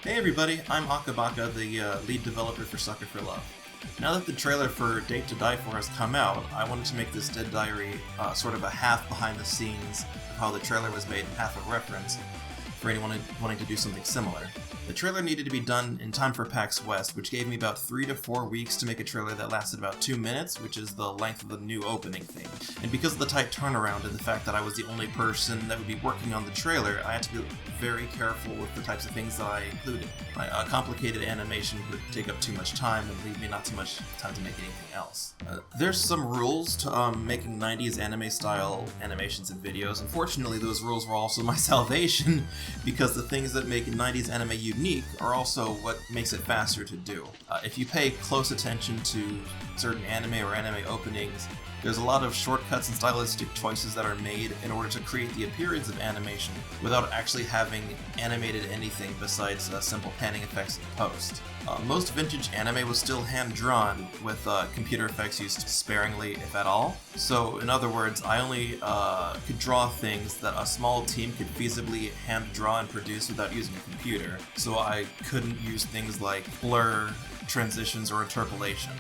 Hey everybody, I'm AkaBaka, the lead developer for Sucker for Love. Now that the trailer for Date to Die For has come out, I wanted to make this Dead Diary sort of a half behind the scenes of how the trailer was made and half a reference for anyone wanting to do something similar. The trailer needed to be done in time for PAX West, which gave me about 3 to 4 weeks to make a trailer that lasted about 2 minutes, which is the length of the new opening theme. And because of the tight turnaround and the fact that I was the only person that would be working on the trailer, I had to be very careful with the types of things that I included. A complicated animation would take up too much time and leave me not too much time to make anything else. There's some rules to making 90s anime-style animations and videos. Unfortunately, those rules were also my salvation, because the things that make 90s anime unique are also what makes it faster to do. If you pay close attention to certain anime or anime openings, there's a lot of shortcuts and stylistic choices that are made in order to create the appearance of animation without actually having animated anything besides simple panning effects in post. Most vintage anime was still hand-drawn, with computer effects used sparingly, if at all. So, in other words, I only could draw things that a small team could feasibly hand-draw and produce without using a computer. So I couldn't use things like blur, transitions, or interpolation.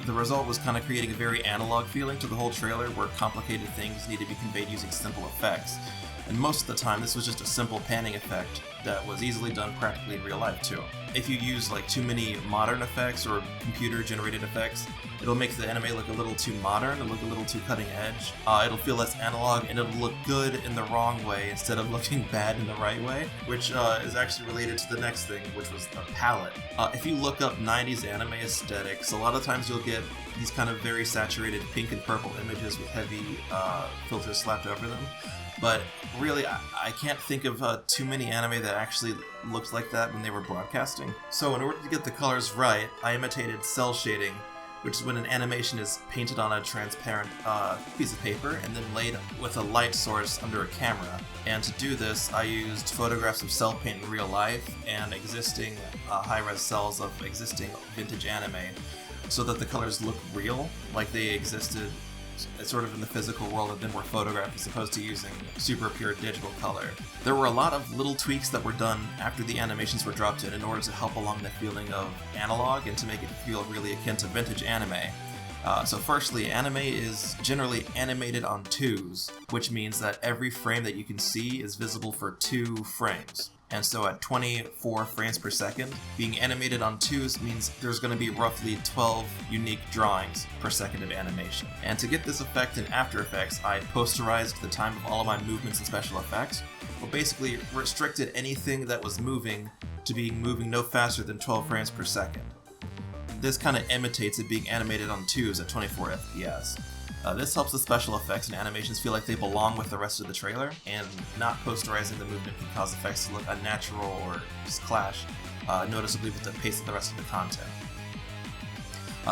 The result was kind of creating a very analog feeling to the whole trailer, where complicated things need to be conveyed using simple effects. And most of the time, this was just a simple panning effect that was easily done practically in real life too. If you use like too many modern effects or computer-generated effects, it'll make the anime look a little too modern, it'll look a little too cutting edge, it'll feel less analog, and it'll look good in the wrong way instead of looking bad in the right way, which is actually related to the next thing, which was the palette. If you look up 90s anime aesthetics, a lot of times you'll get these kind of very saturated pink and purple images with heavy filters slapped over them. But really, I can't think of too many anime that actually looked like that when they were broadcasting. So in order to get the colors right, I imitated cell shading, which is when an animation is painted on a transparent piece of paper and then laid with a light source under a camera. And to do this, I used photographs of cell paint in real life and existing high-res cells of existing vintage anime, so that the colors look real, like they existed sort of in the physical world and then were photographed, as opposed to using super pure digital color. There were a lot of little tweaks that were done after the animations were dropped in order to help along the feeling of analog and to make it feel really akin to vintage anime. So firstly, anime is generally animated on 2s, which means that every frame that you can see is visible for 2 frames. And so at 24 frames per second, being animated on 2s means there's going to be roughly 12 unique drawings per second of animation. And to get this effect in After Effects, I posterized the time of all of my movements and special effects, or basically restricted anything that was moving to being moving no faster than 12 frames per second. This kind of imitates it being animated on 2s at 24 FPS. This helps the special effects and animations feel like they belong with the rest of the trailer, and not posterizing the movement can cause effects to look unnatural or just clash noticeably with the pace of the rest of the content.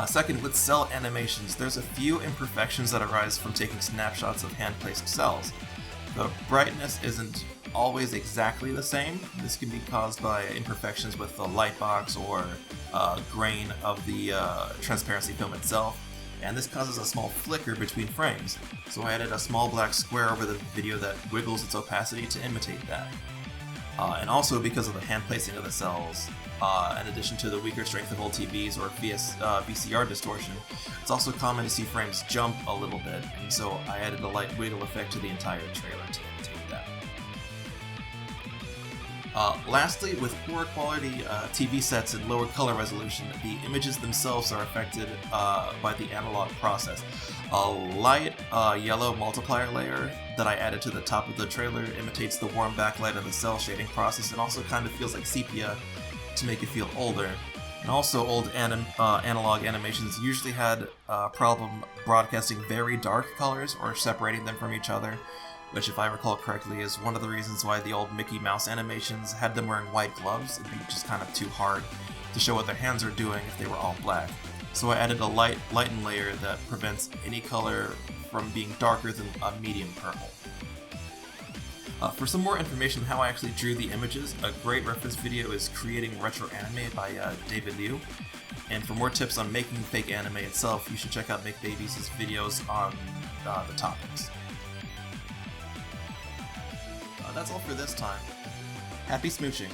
Second, with cell animations, there's a few imperfections that arise from taking snapshots of hand-placed cells. The brightness isn't always exactly the same. This can be caused by imperfections with the lightbox or grain of the transparency film itself, and this causes a small flicker between frames, so I added a small black square over the video that wiggles its opacity to imitate that. And also because of the hand placing of the cells, in addition to the weaker strength of old TVs or VCR distortion, it's also common to see frames jump a little bit, and so I added a light wiggle effect to the entire trailer to imitate that. Lastly, with poorer quality TV sets and lower color resolution, the images themselves are affected by the analog process. A light yellow multiplier layer that I added to the top of the trailer imitates the warm backlight of the cell shading process and also kind of feels like sepia to make it feel older. And also, old analog animations usually had a problem broadcasting very dark colors or separating them from each other, which, if I recall correctly, is one of the reasons why the old Mickey Mouse animations had them wearing white gloves. It'd be just kind of too hard to show what their hands are doing if they were all black. So I added a lighten layer that prevents any color from being darker than a medium purple. For some more information on how I actually drew the images, a great reference video is Creating Retro Anime by David Liu. And for more tips on making fake anime itself, you should check out McBabies' videos on the topics. That's all for this time. Happy smooching.